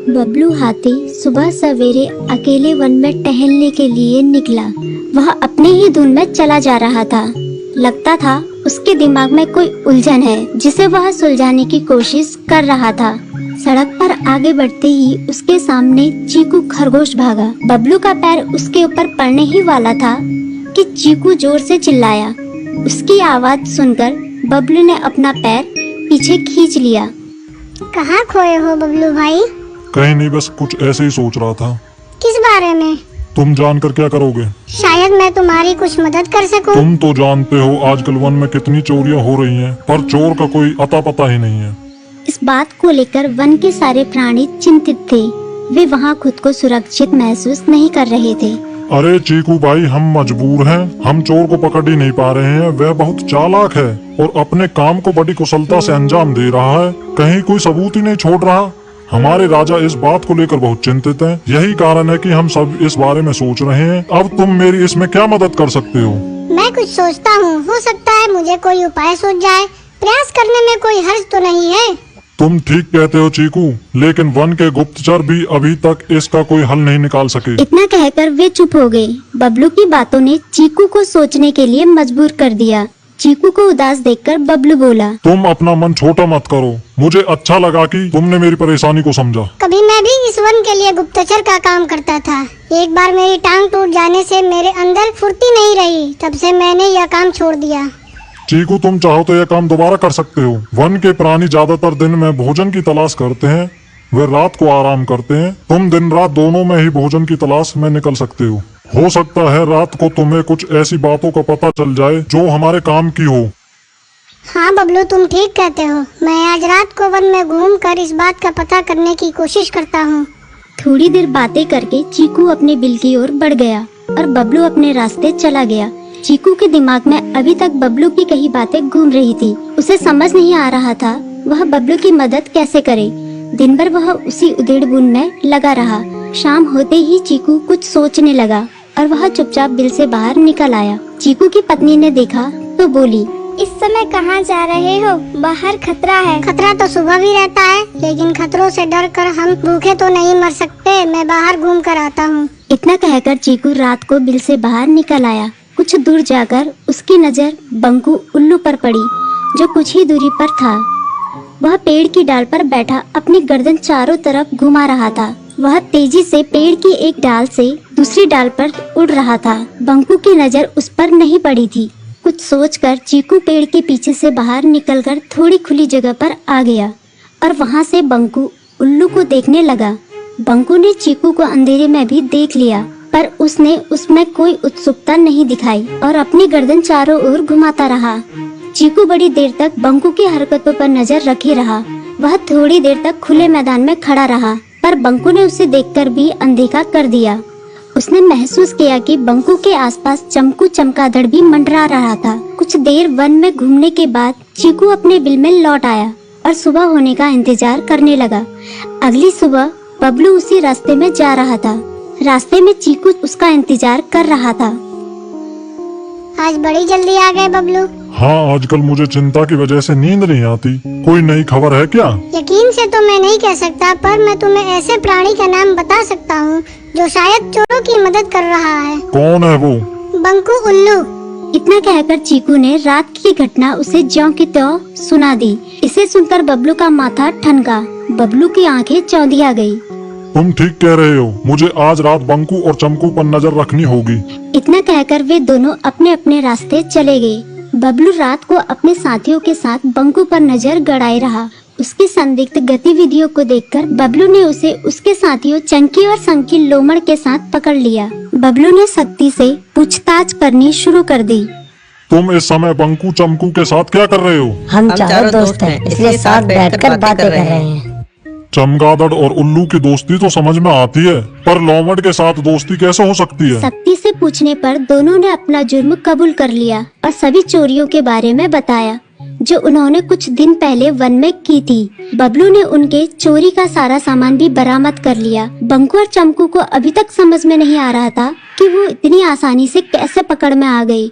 बबलू हाथी सुबह सवेरे अकेले वन में टहलने के लिए निकला। वह अपने ही धुन में चला जा रहा था। लगता था उसके दिमाग में कोई उलझन है जिसे वह सुलझाने की कोशिश कर रहा था। सड़क पर आगे बढ़ते ही उसके सामने चीकू खरगोश भागा। बबलू का पैर उसके ऊपर पड़ने ही वाला था कि चीकू जोर से चिल्लाया। उसकी आवाज सुनकर बबलू ने अपना पैर पीछे खींच लिया। कहाँ खोए हो बबलू भाई? कहीं नहीं, बस कुछ ऐसे ही सोच रहा था। किस बारे में? तुम जानकर क्या करोगे? शायद मैं तुम्हारी कुछ मदद कर सकूं। तुम तो जानते हो आजकल वन में कितनी चोरियां हो रही हैं, पर चोर का कोई अता पता ही नहीं है। इस बात को लेकर वन के सारे प्राणी चिंतित थे। वे वहाँ खुद को सुरक्षित महसूस नहीं कर रहे थे। अरे चीकू भाई, हम मजबूर हैं। हम चोर को पकड़ ही नहीं पा रहे हैं। वह बहुत चालाक है और अपने काम को बड़ी कुशलता से अंजाम दे रहा है। कहीं कोई सबूत ही नहीं छोड़ रहा। हमारे राजा इस बात को लेकर बहुत चिंतित हैं। यही कारण है कि हम सब इस बारे में सोच रहे हैं। अब तुम मेरी इसमें क्या मदद कर सकते हो? मैं कुछ सोचता हूँ, हो सकता है मुझे कोई उपाय सूझ जाए। प्रयास करने में कोई हर्ज तो नहीं है। तुम ठीक कहते हो चीकू, लेकिन वन के गुप्तचर भी अभी तक इसका कोई हल नहीं निकाल सके। इतना कहकर वे चुप हो गए। बबलू की बातों ने चीकू को सोचने के लिए मजबूर कर दिया। चीकू को उदास देखकर बबलू बोला, तुम अपना मन छोटा मत करो। मुझे अच्छा लगा कि तुमने मेरी परेशानी को समझा। कभी मैं भी इस वन के लिए गुप्तचर का काम करता था। एक बार मेरी टांग टूट जाने से मेरे अंदर फुर्ती नहीं रही। तब से मैंने यह काम छोड़ दिया। चीकू, तुम चाहो तो यह काम दोबारा कर सकते हो। वन के प्राणी ज्यादातर दिन में भोजन की तलाश करते हैं, वे रात को आराम करते हैं। तुम दिन रात दोनों में ही भोजन की तलाश में निकल सकते हो। हो सकता है रात को तुम्हें कुछ ऐसी बातों का पता चल जाए जो हमारे काम की हो। हाँ बबलू, तुम ठीक कहते हो। मैं आज रात को वन में घूम कर इस बात का पता करने की कोशिश करता हूँ। थोड़ी देर बातें करके चीकू अपने बिल की ओर बढ़ गया और बबलू अपने रास्ते चला गया। चीकू के दिमाग में अभी तक बबलू की कही बातें घूम रही थी। उसे समझ नहीं आ रहा था वह बबलू की मदद कैसे करे। दिन भर वह उसी उधेड़-बुन में लगा रहा। शाम होते ही चीकू कुछ सोचने लगा और वह चुपचाप बिल से बाहर निकल आया। चीकू की पत्नी ने देखा तो बोली, इस समय कहाँ जा रहे हो? बाहर खतरा है। खतरा तो सुबह भी रहता है, लेकिन खतरों से डर कर हम भूखे तो नहीं मर सकते। मैं बाहर घूम कर आता हूँ। इतना कहकर चीकू रात को बिल से बाहर निकल आया। कुछ दूर जाकर उसकी नजर बंकू उल्लू पर पड़ी, जो कुछ ही दूरी पर था। वह पेड़ की डाल पर बैठा अपनी गर्दन चारों तरफ घुमा रहा था। वह तेजी से पेड़ की एक डाल से दूसरी डाल पर उड़ रहा था। बंकू की नजर उस पर नहीं पड़ी थी। कुछ सोचकर चीकू पेड़ के पीछे से बाहर निकलकर थोड़ी खुली जगह पर आ गया और वहां से बंकू उल्लू को देखने लगा। बंकू ने चीकू को अंधेरे में भी देख लिया, पर उसने उसमें कोई उत्सुकता नहीं दिखाई और अपनी गर्दन चारों ओर घुमाता रहा। चीकू बड़ी देर तक बंकू की हरकतों पर नजर रखे रहा। वह थोड़ी देर तक खुले मैदान में खड़ा रहा, पर बंकू ने उसे देखकर भी अनदेखा कर दिया। उसने महसूस किया कि बंकू के आसपास चमकू चमगादड़ भी मंडरा रहा था। कुछ देर वन में घूमने के बाद चीकू अपने बिल में लौट आया और सुबह होने का इंतजार करने लगा। अगली सुबह बबलू उसी रास्ते में जा रहा था। रास्ते में चीकू उसका इंतजार कर रहा था। आज बड़ी जल्दी आ गए बबलू। हाँ, आजकल मुझे चिंता की वजह से नींद नहीं आती। कोई नई खबर है क्या? यकीन से तो मैं नहीं कह सकता, पर मैं तुम्हें ऐसे प्राणी का नाम बता सकता हूँ जो शायद चोरों की मदद कर रहा है। कौन है वो? बंकू उल्लू। इतना कहकर चीकू ने रात की घटना उसे ज्यों की त्यों सुना दी। इसे सुनकर बबलू का माथा ठनका। बबलू की आंखें चौंधिया गई। तुम ठीक कह रहे हो। मुझे आज रात बंकू और चमकू पर नजर रखनी होगी। इतना कहकर वे दोनों अपने अपने रास्ते चले गए। बबलू रात को अपने साथियों के साथ बंकू पर नजर गड़ाए रहा। उसकी संदिग्ध गतिविधियों को देखकर बबलू ने उसे उसके साथियों चंकी और संकी लोमड़ के साथ पकड़ लिया। बबलू ने सख्ती से पूछताछ करनी शुरू कर दी। तुम इस समय बंकू चमकू के साथ क्या कर रहे हो? हम चारों दोस्त हैं, इसलिए साथ बैठकर बातें कर रहे हैं। चमगादड़ और उल्लू की दोस्ती तो समझ में आती है, पर लोमड़ के साथ दोस्ती कैसे हो सकती है? सख्ती से पूछने पर दोनों ने अपना जुर्म कबूल कर लिया और सभी चोरियों के बारे में बताया जो उन्होंने कुछ दिन पहले वन में की थी। बबलू ने उनके चोरी का सारा सामान भी बरामद कर लिया। बंकू और चमकू को अभी तक समझ में नहीं आ रहा था कि वो इतनी आसानी से कैसे पकड़ में आ गई।